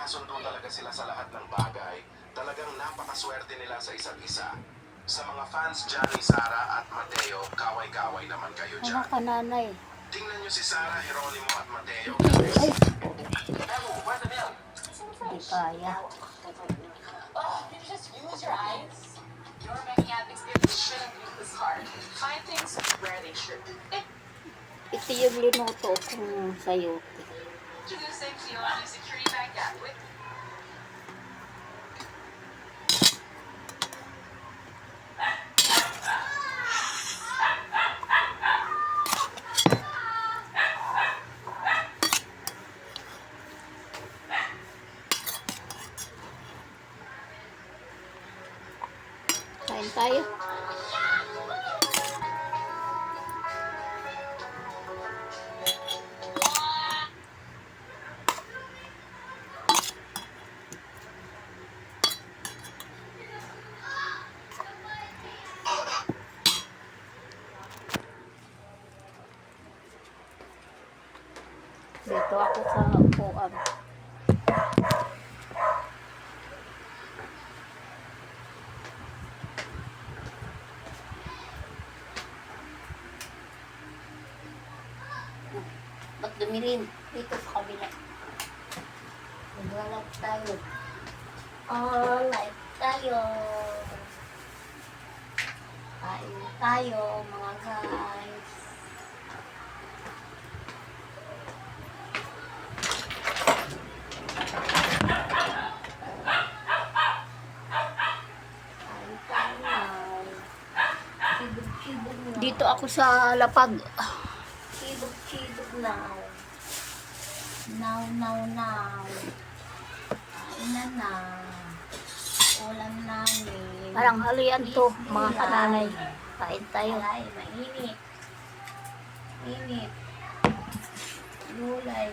nagkakasundo talaga sila sa lahat ng bagay. Talagang napakaswerte nila sa isa't isa. Sa mga fans dyan ni Sara at Mateo, kaway-kaway naman kayo Ano dyan. ka, nanay? Tingnan nyo si Sara, Geronimo at Mateo. Ay, Memo, where's the milk? hindi kaya. Oh, you just use your eyes. Your making ethics skills shouldn't be this hard. Find things where they should. Ito yung linuto kong sayo. Introducing Fiona Security Bank app with Kain tayo. Dito ako sa upuan. Ba't dumirin? Dito sa kabila. Magwalag tayo. Alright tayo. Kain tayo mga guys. Kain tayo. Chibog-chibog na. Dito ako sa lapag. Chibog-chibog na. Now. Kain na. Ulam namin. Parang halian to, mga kananay. Kain tayo. Ay, mainit. Init. Gulay.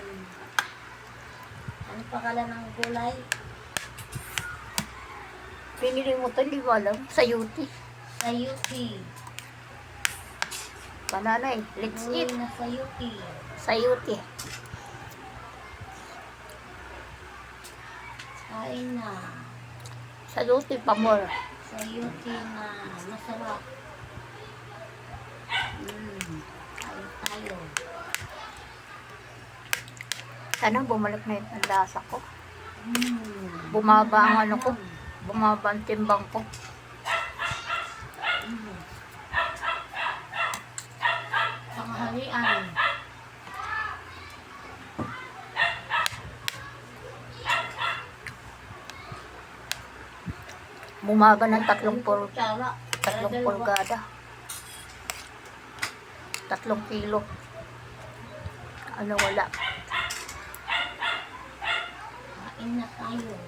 Ano pangalan ng gulay? Pinili mo to, hindi ko alam. Sayuti. Sayuti. Kananay, let's eat. Na sayuti. Sayuti. Kain na. Sayuti pa more. Sayuti na masarap. Kain tayo. Sana bumalik na yung lasa ko. Bumaba ang ano ko. Bumaba ang timbang ko. Panghalian. Bumaba ng 3 pulgada. 3 kilo. Ano wala. Kain na tayo.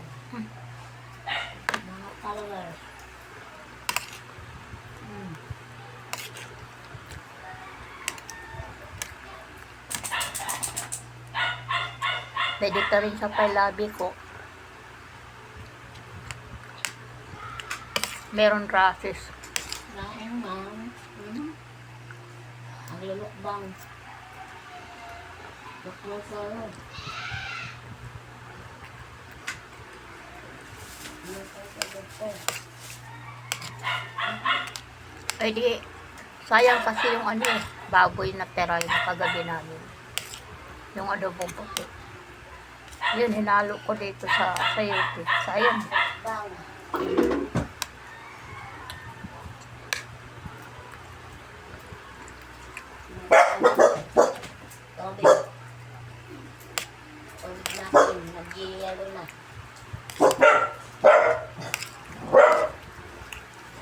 Mga followers. Pwede ka rin sa palabi ko. Meron rasis. Ang lulukbang. Lukbang. Ay di, sayang kasi yung ano eh, baboy na tera yung kagabi namin. Yung adobong puti. Yun, hinalo ko dito sa sayuti. Sayang.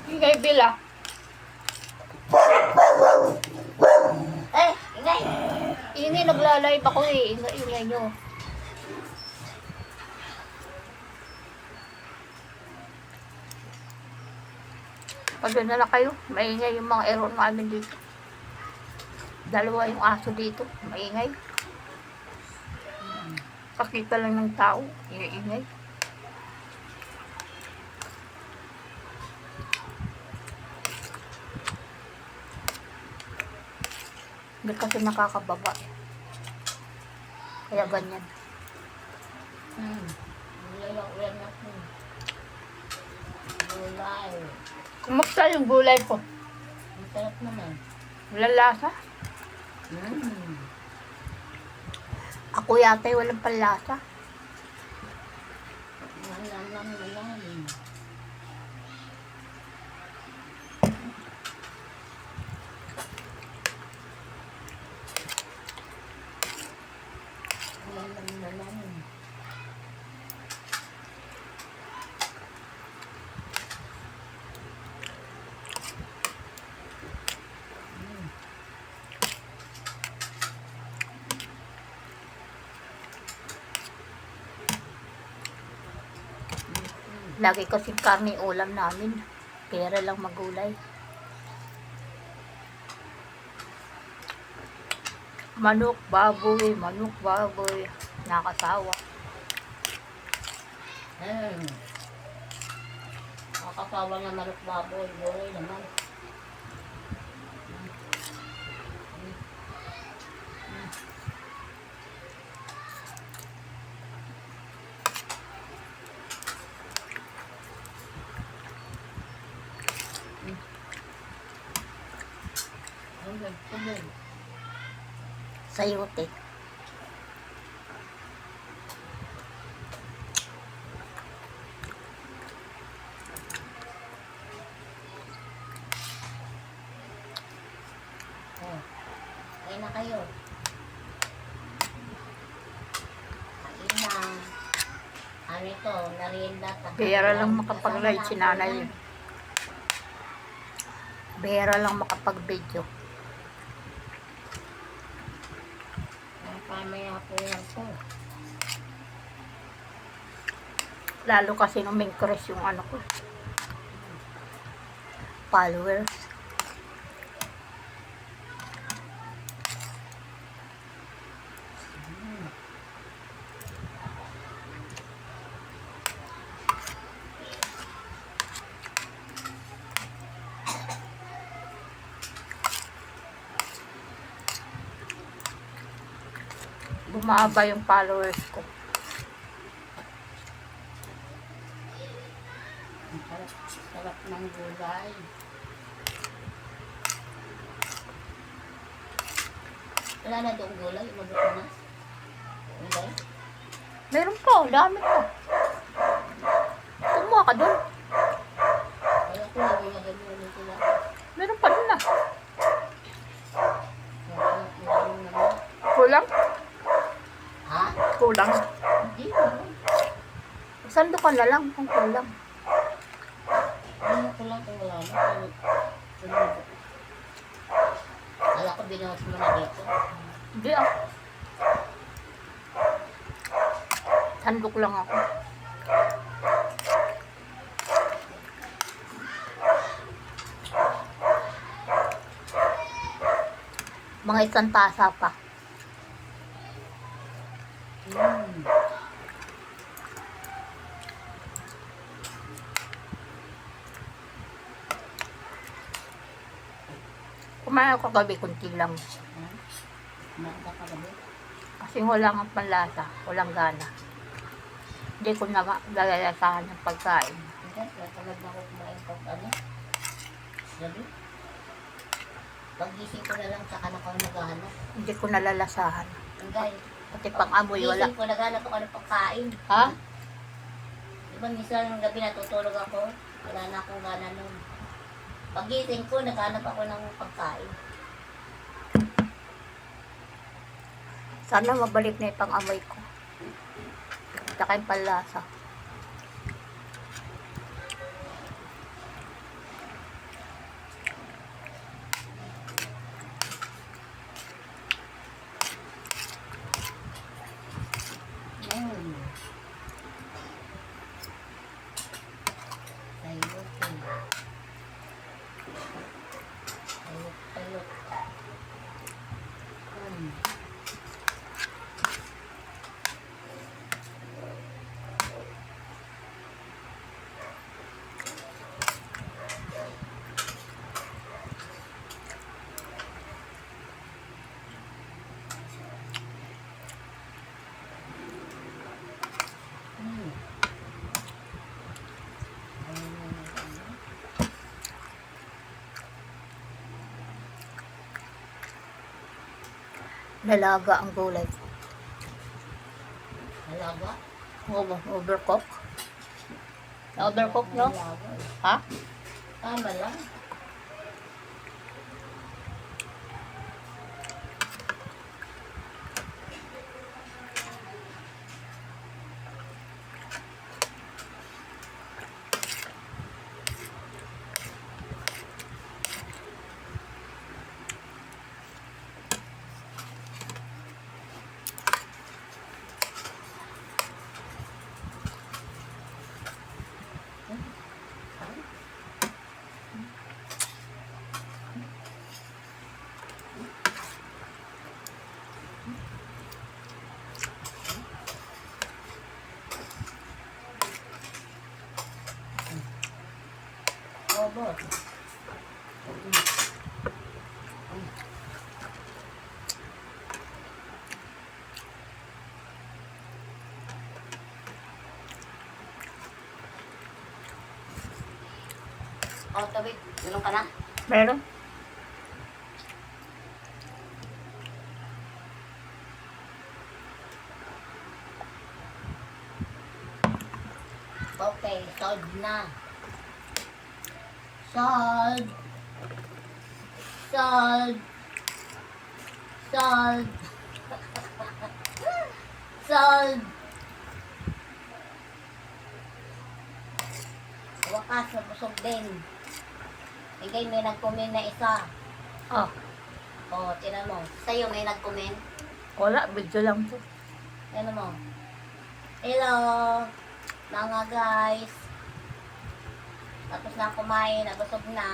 Ingay bila. Ingay. Ingay, nagla-live ako eh. Ingay nyo. Pag doon na lang kayo, maingay yung mga aircon namin dito. 2 yung aso dito, maingay. Pakita lang ng tao, ingay. Hindi kasi nakakababa. Kaya ganyan. Masarap yung gulay ko. Masarap naman. Walang lasa. Ako yata yung walang panlasa. Malam. Malam. Lagi kasing karne ulam namin. Pera lang magulay. Manok, baboy. Nakasawa. Kakasawa na manok baboy. Boy naman. Sayote. Kain na kayo. Kain na. Ano ito? Merienda. Pera lang makapag-live si nanay. Pera lang makapag-video. Pamaya po yan po. Lalo kasi nung may crush yung ano ko. Followers. Bumaba yung followers ko. Sarap ng gulay. Wala na doong gulay. Mabuto na. Gulay. Meron pa, dami pa. Kumuha ka doon. Kaya ko lagi na ganyan sila. Meron pa doon na. Kaya naman. Kulang? Ha? Kulang. Hindi naman. Sando ka na lang kung kulang. Ano ko lang kung wala na. Kala ko binuhos mo na dito. Hindi ah. Sandok lang ako. Mga isang tasa pa. Kumain ako kagabi, kunti lang. Kumain ka kagabi? Kasi wala nga panlasa, walang gana. Hindi ko na lalasahan ng pagkain. Hindi, natagad na ako kumain pag ano. Gabi. Pag-gising ko na lang, saka na ako naghahanap. Hindi ko nalalasahan. Hanggang, Pati pang amoy, wala. gising ko, naghahanap ako ng pagkain. Ha? Diba minsan ng gabi natutulog ako, wala na akong gana nun. Pag-gising ko, naghahanap ako ng pagkain. Sana mabalik na itong amoy ko. Tsaka yung panlasa. Dalaga ang gulay ko. Malaga. Overcook. Overcook, no? Malaga. Ha? Tama lang. Obo. Oh, tawid. Tulong ka na. Meron? Okay, solved na. Solved. Solved. Solved. Solved. Wakas, nabusog din. Hingay may nag-comment na isa. Oh, O, tinan mo. Sa'yo may nag-comment. wala. Video lang to. Ano mo? Hello, mga guys. Tapos na kumain, nabusog na.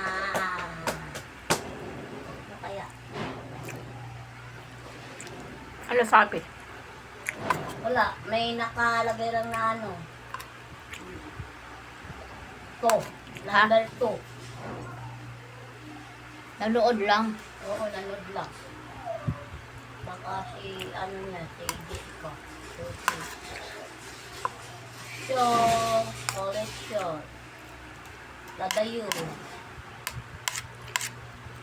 Ano kaya? Ano sabi? Wala, may nakalagay lang na ano. To, number 2. Nanood lang. Oo, nanood lang. Baka si, ano niya, si Disco. Show, collection. Lagayo.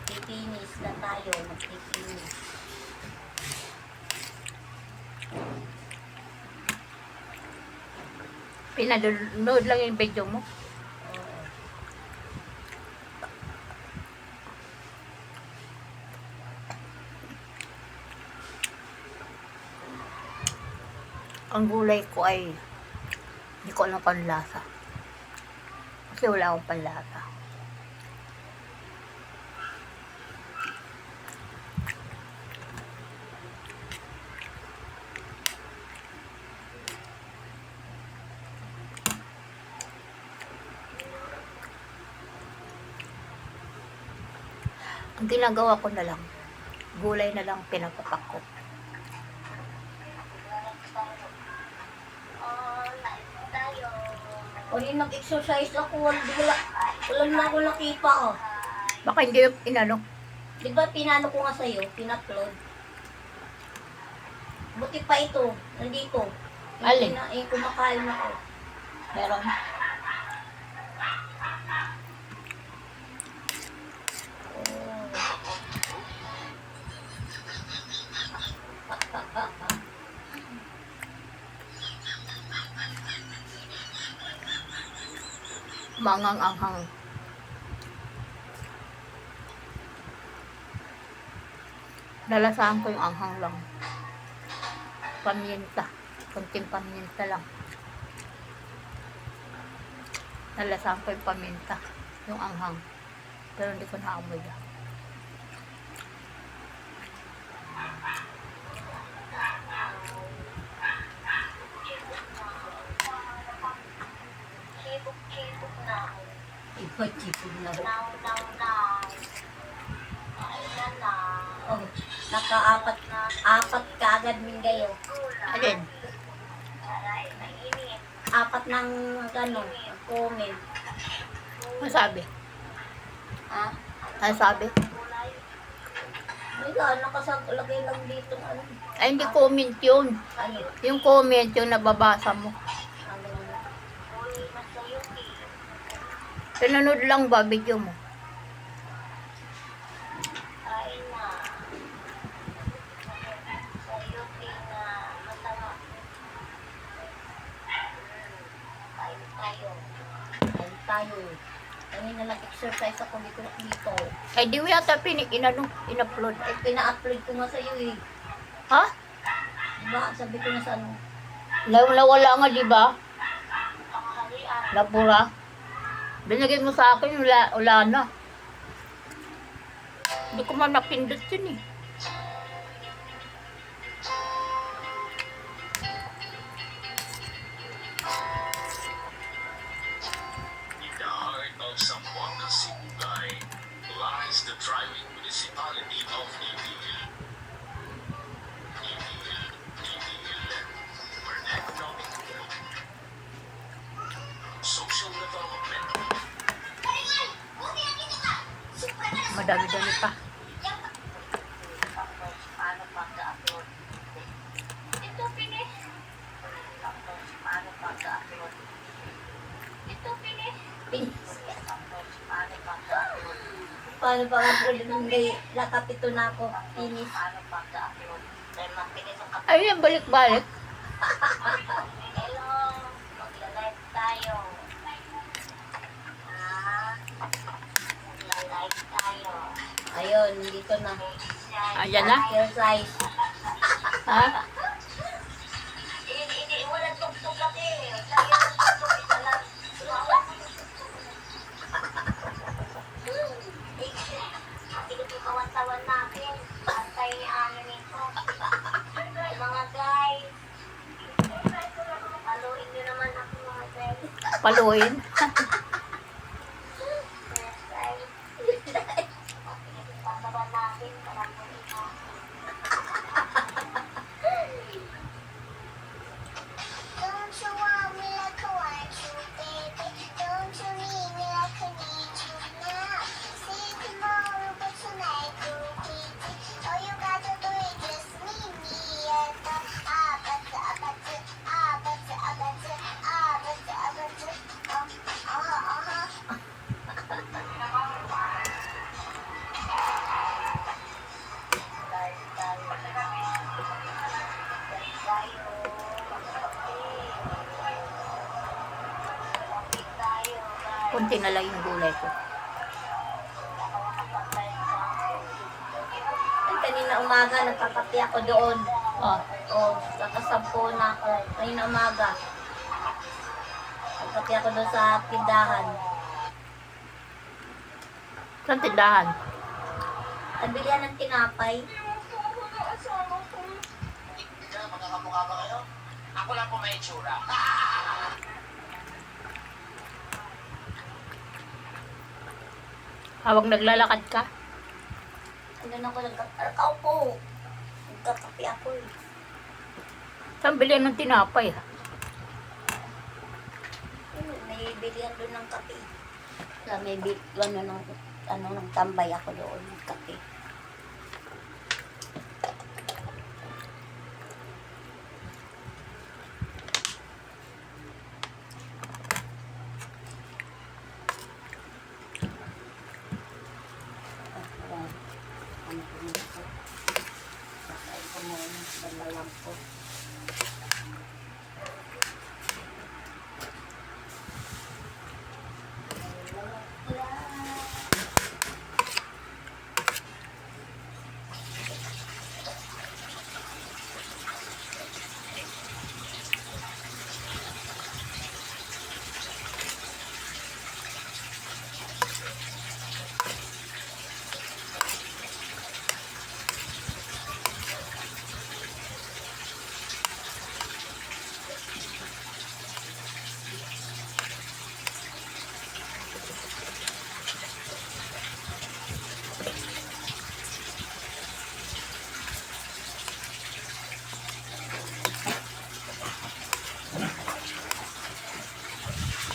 Pipinis na tayo, magpipinis. Pinanood lang yung video mo. Oo. Ang gulay ko ay hindi ko alam panlasa. Kasi wala akong panlasa. Ang ginagawa ko na lang, gulay na lang pinapapak ko. Uli nag-exercise ako, wala na ako nakita oh. Baka hindi yung inano. Di ba pinano ko nga sa'yo, pinupload? Buti pa ito, nandito. Alin? Yung kumakain ako. Meron. Mangang-anghang. Lalasahan ko yung anghang lang. Paminta. Kunting paminta lang. Lalasahan ko yung paminta. Yung anghang. Pero hindi ko naamoy yan. Chibok-chibok na. Iba, chipod na ho. Now. Ayan na. Oh, apat kaagad min gayo. Alin? Aray, mainit. Apat ng gano'n, comment. Ano sabi? Ha? Ano sabi? May gano'n nakasaglagay lang dito. Ano? Ay, hindi comment yun. Ano? Yung comment yung nababasa mo. Ano? Uy, masaya eh. Pinanood lang ba video mo? Ay na. tayo. Kain tayo. Kanina nag-exercise ako dito. Ay, di mo yata in-upload. Eh, pina-upload ko nga sa'yo eh. Ha? Diba? Sabi ko na sa ano. Wala nga, di ba? Panghalian. Labura. Binigay mo sa akin, wala na. Hindi ko man napindot yun eh. In the heart of Zamboanga, Sibugay, lies the thriving municipality of Ibil. For economic growth, social development, Madami-dami pa. Tapos, paano pagka-upload? Ito, finish. Tapos, paano pagka-upload? Ito, finish. Finish. Tapos, paano pagka-upload? Paano pagka-upload? Hindi, nakapito na ako. Finish. Paano pagka-upload? Dahil mapinis ang kapito. Ayun, balik-balik. Hello, magla-live tayo. Magla-live tayo. Ayun, dito na. Ayan na. Exercise. Ha? Hindi, walang tugtog kasi. Sa'yo ang tugtog, isa lang. Tigil yung kawan-tawan natin. Antay ni ano nito. Mga guys. Paluin nyo naman ako mga guys. Paluin. Pasaban natin. Palampunin mo. Don't you want me like I want you, baby? Don't you need me like I need you now? See tomorrow, but tonight you're busy. All you gotta do is just meet me at the Kunti na lang yung gulay ko. Kanina umaga, nagkakape ako doon. Oh, Kakasampo na ako. Kanina umaga. Nagkape ako doon sa tindahan. saan tindahan? Nabilihan ng tinapay. Mga kamukha ba kayo? Ako lang po may itsura. Hawag naglalakad ka? Ano na ako, nagkakaupo. Nagkakape ako eh. Saan bilhin ng tinapay? Ha? May bilihan doon ng kape. Sa may nagtambay ako doon ng kape.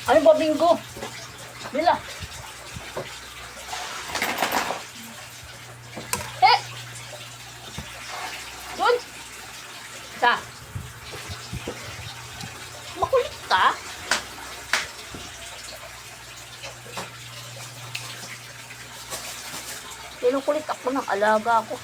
Ano ba, Bingo? Bila. Eh! Doon! Sa? Makulit ka? Kinukulit ako ng alaga ko.